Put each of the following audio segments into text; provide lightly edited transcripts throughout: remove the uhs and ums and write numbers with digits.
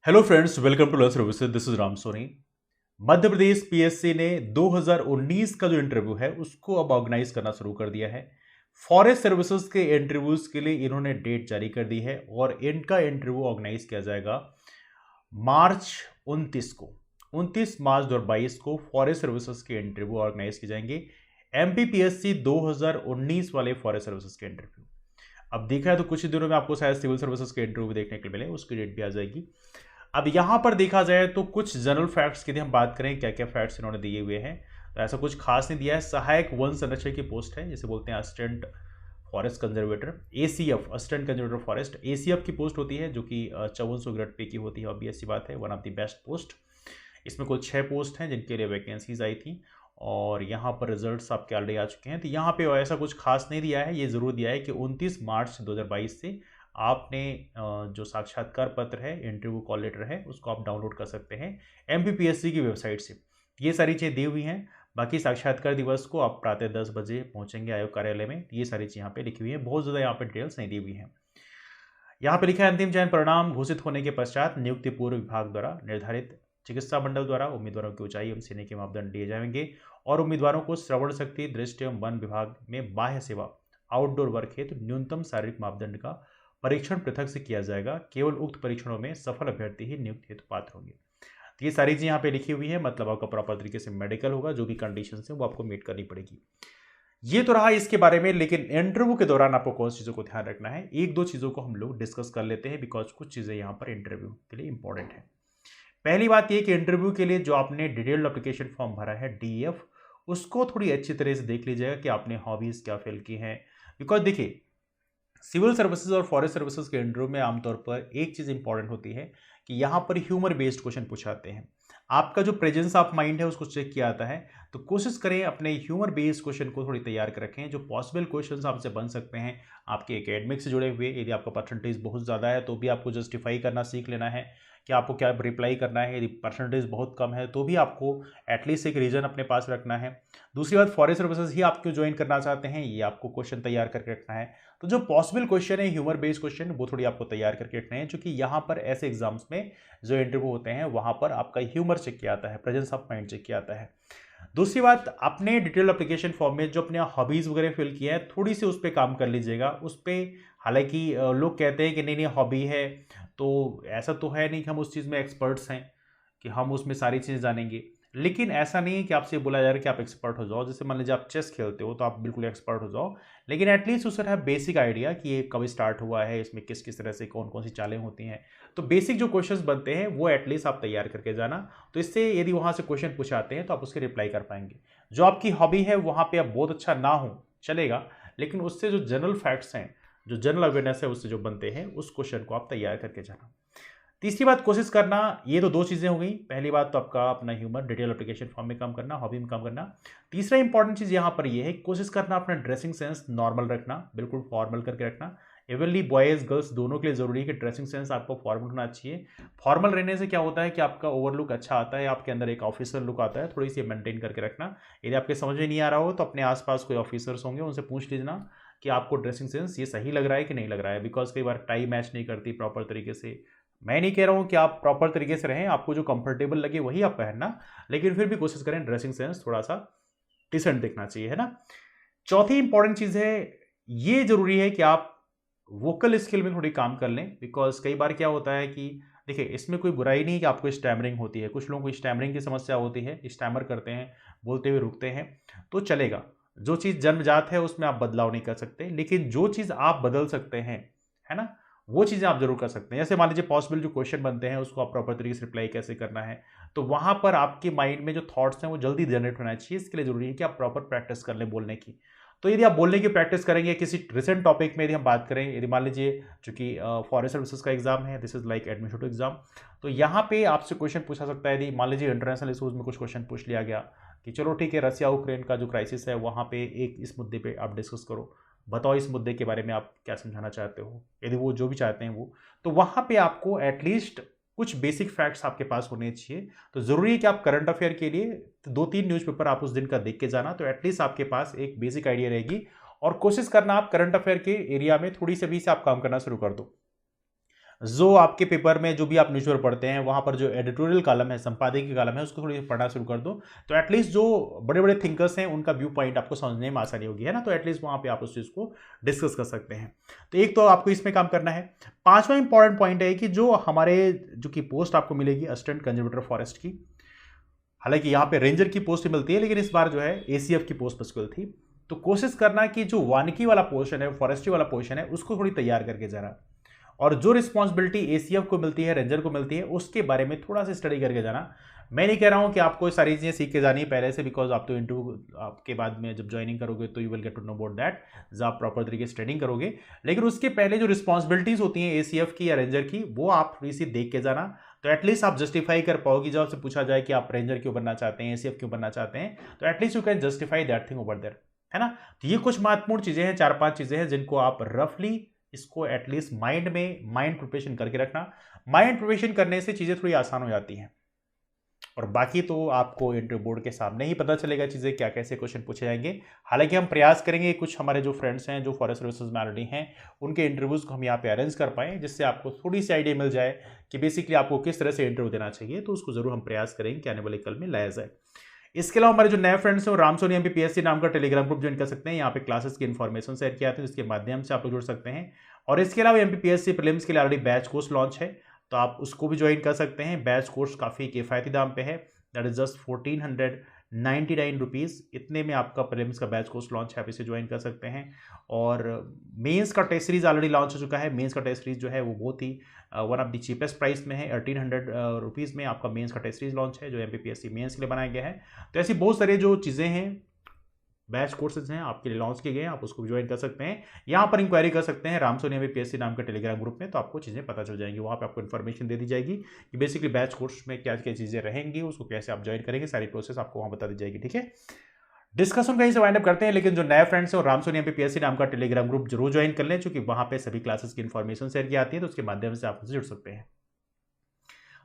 Hello friends, welcome to learn services. This is Ram Soni. Madhya Pradesh PSC ने 2019 का जो इंटरव्यू है उसको अब ऑर्गेनाइज करना शुरू कर दिया है। फॉरेस्ट सर्विसेज के इंटरव्यूज के लिए इन्होंने डेट जारी कर दी है और इनका इंटरव्यू ऑर्गेनाइज किया जाएगा मार्च 29 को। 29 मार्च 2022 को फॉरेस्ट सर्विसेज के इंटरव्यू ऑर्गेनाइज किए जाएंगे। एमपीपीएससी 2019 वाले फॉरेस्ट सर्विसेज के इंटरव्यू अब देखा है तो कुछ ही दिनों में आपको शायद सिविल सर्विसेज के इंटरव्यू भी देखने के लिए मिले, उसकी डेट भी आ जाएगी। अब यहां पर देखा जाए तो कुछ जनरल फैक्ट्स की यदि हम बात करें, क्या क्या फैक्ट्स इन्होंने दिए हुए हैं, तो ऐसा कुछ खास नहीं दिया है। सहायक वन संरक्षक की पोस्ट है, जिसे बोलते हैं assistant forest conservator, ACF, assistant conservator forest. ACF की पोस्ट होती है जो कि 5400 ग्रेड पे की होती है। ऑब्वियस सी बात है, one of the best post. इसमें कुल 6 पोस्ट हैं जिनके लिए वैकेंसीज आई थी और यहाँ पर रिजल्ट्स आपके ऑलरेडी आ चुके हैं। तो यहाँ पे ऐसा कुछ खास नहीं दिया है, ये ज़रूर दिया है कि 29 मार्च 2022 से आपने जो साक्षात्कार पत्र है, इंटरव्यू कॉल लेटर है, उसको आप डाउनलोड कर सकते हैं एमपीपीएससी की वेबसाइट से। ये सारी चीज़ें दी हुई हैं। बाकी साक्षात्कार दिवस को आप प्रातः 10 बजे पहुंचेंगे आयोग कार्यालय में। ये सारी चीज़ यहाँ पे लिखी हुई है, बहुत ज़्यादा यहाँ पे डिटेल्स नहीं दी हुई हैं। यहाँ पे लिखा है अंतिम चयन परिणाम घोषित होने के पश्चात नियुक्ति पूर्व विभाग द्वारा निर्धारित चिकित्सा मंडल द्वारा उम्मीदवारों की ऊंचाई एवं सीने के मापदंड दिए जाएंगे और उम्मीदवारों को श्रवण शक्ति, दृष्टि एवं वन विभाग में बाह्य सेवा, आउटडोर वर्क हेतु न्यूनतम शारीरिक मापदंड का परीक्षण पृथक से किया जाएगा। केवल उक्त परीक्षणों में सफल अभ्यर्थी ही नियुक्ति हेतु पात्र होंगे। तो ये सारी चीज़ यहाँ पे लिखी हुई है, मतलब आपका प्रॉपर तरीके से मेडिकल होगा, जो भी कंडीशन है वो आपको मीट करनी पड़ेगी। ये तो रहा इसके बारे में, लेकिन इंटरव्यू के दौरान आपको कौन सी चीज़ों को ध्यान रखना है, एक दो चीज़ों को हम लोग डिस्कस कर लेते हैं, बिकॉज कुछ चीज़ें यहाँ पर इंटरव्यू के लिए इंपॉर्टेंट है। पहली बात ये कि इंटरव्यू के लिए जो आपने डिटेल्ड एप्लीकेशन फॉर्म भरा है डीईएफ, उसको थोड़ी अच्छी तरह से देख लीजिएगा कि आपने हॉबीज क्या फिल की हैं। बिकॉज देखिए, सिविल सर्विसेज और फॉरेस्ट सर्विसेज के इंटरव्यू में आमतौर पर एक चीज़ इंपॉर्टेंट होती है कि यहाँ पर ह्यूमर बेस्ड क्वेश्चन पूछाते हैं। आपका जो प्रेजेंस ऑफ माइंड है उसको चेक किया जाता है। तो कोशिश करें अपने ह्यूमर बेस्ड क्वेश्चन को थोड़ी तैयार कर रखें। जो पॉसिबल क्वेश्चंस आपसे बन सकते हैं आपके एकेडमिक से जुड़े हुए, यदि आपका परसेंटेज बहुत ज़्यादा है तो भी आपको जस्टिफाई करना सीख लेना है कि आपको क्या रिप्लाई करना है। यदि परसेंटेज बहुत कम है तो भी आपको एटलीस्ट एक रीज़न अपने पास रखना है। दूसरी बात, फॉरेस्ट सर्विसेज ही आप क्यों ज्वाइन करना चाहते हैं, ये आपको क्वेश्चन तैयार करके रखना है। तो जो पॉसिबल क्वेश्चन है ह्यूमर बेस्ड क्वेश्चन, वो थोड़ी आपको तैयार करके रखने हैं, क्योंकि यहाँ पर ऐसे एग्जाम्स में जो इंटरव्यू होते हैं वहाँ पर आपका ह्यूमर चेक किया जाता है, प्रेजेंस ऑफ माइंड चेक किया जाता है। दूसरी बात, आपने डिटेल एप्लीकेशन फॉर्म में जो अपने हॉबीज़ वगैरह फिल किया है, थोड़ी सी उस पर काम कर लीजिएगा। उस पर हालांकि लोग कहते हैं कि नहीं नहीं हॉबी है, तो ऐसा तो है नहीं कि हम उस चीज़ में एक्सपर्ट्स हैं कि हम उसमें सारी चीज़ जानेंगे। लेकिन ऐसा नहीं है कि आपसे बोला जा रहा है कि आप एक्सपर्ट हो जाओ। जैसे मान लीजिए आप चेस खेलते हो तो आप बिल्कुल एक्सपर्ट हो जाओ, लेकिन एटलीस्ट उससे है बेसिक आइडिया कि ये कब स्टार्ट हुआ है, इसमें किस किस तरह से कौन कौन सी चालें होती हैं। तो बेसिक जो क्वेश्चंस बनते हैं वो एटलीस्ट आप तैयार करके जाना। तो इससे यदि वहाँ से क्वेश्चन पूछाते हैं तो आप उसके रिप्लाई कर पाएंगे। जो आपकी हॉबी है वहाँ पर आप बहुत अच्छा ना हो चलेगा, लेकिन उससे जो जनरल फैक्ट्स हैं, जो जनरल अवेयरनेस है, उससे जो बनते हैं उस क्वेश्चन को आप तैयार करके जाना। तीसरी बात, कोशिश करना। ये तो दो चीज़ें हो गई। पहली बात तो आपका अपना ह्यूमर डिटेल एप्लीकेशन फॉर्म में काम करना, हॉबी में काम करना। तीसरा इंपॉर्टेंट चीज़ यहाँ पर ये है, कोशिश करना अपना ड्रेसिंग सेंस नॉर्मल रखना, बिल्कुल फॉर्मल करके रखना। इवनली बॉयज़ गर्ल्स दोनों के लिए ज़रूरी है कि ड्रेसिंग सेंस आपको फॉर्मल होना चाहिए। फॉर्मल रहने से क्या होता है कि आपका ओवरलुक अच्छा आता है, आपके अंदर एक ऑफिसर लुक आता है। थोड़ी सी मेंटेन करके रखना। यदि आपके समझ में नहीं आ रहा हो तो अपने आसपास कोई ऑफिसर्स होंगे, उनसे पूछ लीजिए कि आपको ड्रेसिंग सेंस ये सही लग रहा है कि नहीं लग रहा है। बिकॉज कई बार टाई मैच नहीं करती प्रॉपर तरीके से। मैं नहीं कह रहा हूँ कि आप प्रॉपर तरीके से रहें, आपको जो कंफर्टेबल लगे वही आप पहनना, लेकिन फिर भी कोशिश करें ड्रेसिंग सेंस थोड़ा सा डिसेंट दिखना चाहिए, है ना। चौथी इंपॉर्टेंट चीज़ है, ये जरूरी है कि आप वोकल स्किल में थोड़ी काम कर लें। बिकॉज कई बार क्या होता है कि देखिए, इसमें कोई बुराई नहीं कि आपको स्टैमरिंग होती है, कुछ लोगों को स्टैमरिंग की समस्या होती है, स्टैमर करते हैं, बोलते हुए रुकते हैं, तो चलेगा। जो चीज़ जन्मजात है उसमें आप बदलाव नहीं कर सकते, लेकिन जो चीज़ आप बदल सकते हैं, है ना, वो चीज़ें आप जरूर कर सकते हैं। जैसे मान लीजिए पॉसिबल जो क्वेश्चन बनते हैं उसको आप प्रॉपर तरीके से रिप्लाई कैसे करना है, तो वहाँ पर आपके माइंड में जो थॉट्स हैं वो जल्दी जनरेट होना चाहिए। इसके लिए जरूरी है कि आप प्रॉपर प्रैक्टिस कर लें बोलने की। तो यदि आप बोलने की प्रैक्टिस करेंगे किसी रिसेंट टॉपिक में, यदि हम बात करें, यदि मान लीजिए चूंकि फॉरेस्ट सर्विसेज का एग्जाम है, this is like administrative exam, तो यहाँ पे आपसे क्वेश्चन पूछा सकता है। यदि मान लीजिए इंटरनेशनल इशूज में कुछ क्वेश्चन पूछ लिया गया कि चलो ठीक है, रसिया यूक्रेन का जो क्राइसिस है वहाँ पे एक इस मुद्दे पे आप डिस्कस करो, बताओ इस मुद्दे के बारे में आप क्या समझाना चाहते हो, यदि वो जो भी चाहते हैं वो, तो वहाँ पे आपको एटलीस्ट कुछ बेसिक फैक्ट्स आपके पास होने चाहिए। तो ज़रूरी है कि आप करंट अफेयर के लिए तो 2-3 न्यूज़पेपर आप उस दिन का देख के जाना, तो एटलीस्ट आपके पास एक बेसिक आइडिया रहेगी। और कोशिश करना आप करंट अफेयर के एरिया में थोड़ी सी भी से आप काम करना शुरू कर दो। जो आपके पेपर में जो भी आप न्यूज़पेपर पढ़ते हैं वहाँ पर जो एडिटोरियल कॉलम है, संपादकीय कॉलम है, उसको थोड़ी पढ़ना शुरू कर दो, तो एटलीस्ट जो बड़े बड़े थिंकर्स हैं उनका व्यू पॉइंट आपको समझने में आसानी होगी, है ना। तो एटलीस्ट वहाँ पे आप उस चीज़ को डिस्कस कर सकते हैं। तो एक तो आपको इसमें काम करना है। पांचवा इंपॉर्टेंट पॉइंट है कि जो हमारे जो की पोस्ट आपको मिलेगी असिस्टेंट कंजर्वेटर फॉरेस्ट की, हालांकि यहाँ पे रेंजर की पोस्ट मिलती है, लेकिन इस बार जो है एसीएफ की पोस्ट पॉसिबल थी। तो कोशिश करना कि जो वानिकी वाला पोर्शन है, फॉरेस्ट्री वाला पोर्शन है, उसको थोड़ी तैयार करके जाना, और जो रिस्पॉन्सिबिलिटी एसीएफ को मिलती है, रेंजर को मिलती है, उसके बारे में थोड़ा सा स्टडी करके जाना। मैं नहीं कह रहा हूँ कि आपको सारी चीज़ें सीख के जानी है पहले से, बिकॉज आप तो इंटरव्यू आपके बाद में जब ज्वाइनिंग करोगे तो you will get to know about that, जब आप प्रॉपर तरीके से ट्रेनिंग करोगे। लेकिन उसके पहले जो रिस्पॉन्सिबिलिटीज़ होती हैं एसीएफ की या रेंजर की, वो आप थोड़ी सी देख के जाना, तो एटलीस्ट आप जस्टिफाई कर पाओगे। जब आपसे पूछा जाए कि आप रेंजर क्यों बनना चाहते हैं, एसीएफ क्यों बनना चाहते हैं, तो at least you can justify that thing over there, है ना। तो ये कुछ महत्वपूर्ण चीज़ें हैं, 4-5 चीज़ें हैं जिनको आप रफली इसको एटलीस्ट माइंड में माइंड प्रिपरेशन करके रखना। माइंड प्रिपरेशन करने से चीज़ें थोड़ी आसान हो जाती हैं, और बाकी तो आपको इंटरव्यू बोर्ड के सामने ही पता चलेगा चीज़ें क्या कैसे क्वेश्चन पूछे जाएंगे। हालांकि हम प्रयास करेंगे कुछ हमारे जो फ्रेंड्स हैं जो फॉरेस्ट सर्विसेज में ऑलरेडी हैं, उनके इंटरव्यूज़ को हम यहाँ पे अरेंज कर पाएँ, जिससे आपको थोड़ी सी आइडिया मिल जाए कि बेसिकली आपको किस तरह से इंटरव्यू देना चाहिए। तो उसको जरूर हम प्रयास करेंगे कि आने वाले कल में लाया जाए। इसके अलावा हमारे जो नए फ्रेंड्स हैं वो रामसोनी एमपीपीएससी नाम का टेलीग्राम ग्रुप ज्वाइन कर सकते हैं। यहाँ पे क्लासेस की इन्फॉर्मेशन शेयर किया जाती है, जिसके माध्यम से आप लोग जुड़ सकते हैं। और इसके अलावा एमपीपीएससी प्रीलिम्स के लिए ऑलरेडी बैच कोर्स लॉन्च है, तो आप उसको भी ज्वाइन कर सकते हैं। बैच कोर्स काफ़ी किफ़ायती दाम पे है, दैट इज जस्ट 1499 रुपीज़। इतने में आपका प्रीलिम्स का बैच कोर्स लॉन्च है, आप इसे ज्वाइन कर सकते हैं। और मेंस का टेस्ट सीरीज ऑलरेडी लॉन्च हो चुका है। मेंस का टेस्ट सीरीज जो है वो बहुत ही one of the cheapest price में है, 1800 रुपीज़ में आपका मेंस का टेस्ट सीरीज लॉन्च है, जो एमपीपीएससी मेंस के लिए बनाया गया है। तो ऐसी बहुत सारी जो चीज़ें हैं, बैच कोर्सेज हैं आपके लिए लॉन्च किए गए हैं, आप उसको ज्वाइन कर सकते हैं। यहाँ पर इंक्वायरी कर सकते हैं रामसोनी एमपीपीएससी नाम का टेलीग्राम ग्रुप में, तो आपको चीज़ें पता चल जाएंगी। वहाँ पे आपको इन्फॉर्मेशन दे दी जाएगी कि बेसिकली बैच कोर्स में क्या क्या चीज़ें रहेंगी, उसको कैसे आप ज्वाइन करेंगे, सारी प्रोसेस आपको वहाँ बता दी जाएगी। ठीक है, डिस्कशन कहीं से वाइंड अप करते हैं, लेकिन जो नए फ्रेंड्स हैं रामसोनी एमपीपीएससी नाम का टेलीग्राम ग्रुप जरूर ज्वाइन कर लें, क्योंकि वहाँ पे सभी क्लासेस की इन्फॉर्मेशन शेयर की आती है, तो उसके माध्यम से आप उससे जुड़ सकते हैं।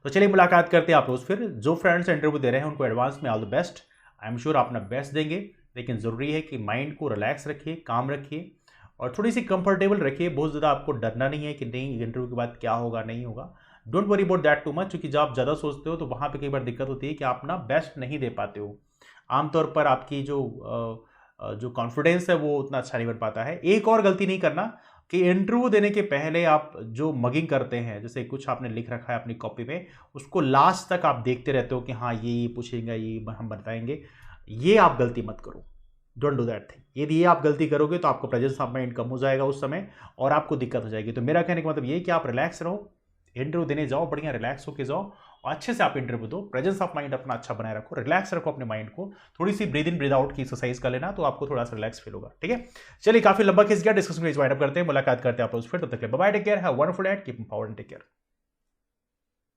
तो चलिए मुलाकात करते हैं आप लोग फिर। जो फ्रेंड्स इंटरव्यू दे रहे हैं उनको एडवांस में all the best. I am sure आप अपना बेस्ट देंगे, लेकिन ज़रूरी है कि माइंड को रिलैक्स रखिए, काम रखिए, और थोड़ी सी कंफर्टेबल रखिए। बहुत ज़्यादा आपको डरना नहीं है कि नहीं इंटरव्यू के बाद क्या होगा नहीं होगा। Don't worry about that too much, क्योंकि जब आप ज़्यादा सोचते हो तो वहाँ पे कई बार दिक्कत होती है कि आप ना बेस्ट नहीं दे पाते हो। आमतौर पर आपकी जो कॉन्फिडेंस है वो उतना अच्छा नहीं बन पाता है। एक और गलती नहीं करना कि इंटरव्यू देने के पहले आप जो मगिंग करते हैं, जैसे कुछ आपने लिख रखा है अपनी कॉपी में, उसको लास्ट तक आप देखते रहते हो कि हाँ ये पूछेंगे, ये हम बताएंगे। ये आप गलती मत करो, डोंट डू दैट थिंग। यदि ये आप गलती करोगे तो आपको प्रेजेंस ऑफ माइंड कम हो जाएगा उस समय, और आपको दिक्कत हो जाएगी। तो मेरा कहने का मतलब ये कि आप रिलैक्स रहो, इंटरव्यू देने जाओ, बढ़िया रिलैक्स होके जाओ, और अच्छे से आप इंटरव्यू दो। प्रेजेंस ऑफ माइंड अपना अच्छा बनाए रखो, रिलैक्स रखो अपने माइंड को। थोड़ी सी ब्रीद इन ब्रीद आउट की एक्सरसाइज कर लेना, तो आपको थोड़ा सा रिलैक्स फील होगा। ठीक है, चलिए काफी लंबा खिंच गया, डिस्कशन वाइंड अप करते हैं, मुलाकात करते हैं आप लोग फिर। तब तक bye, take care, have wonderful day, keep empowered and take care.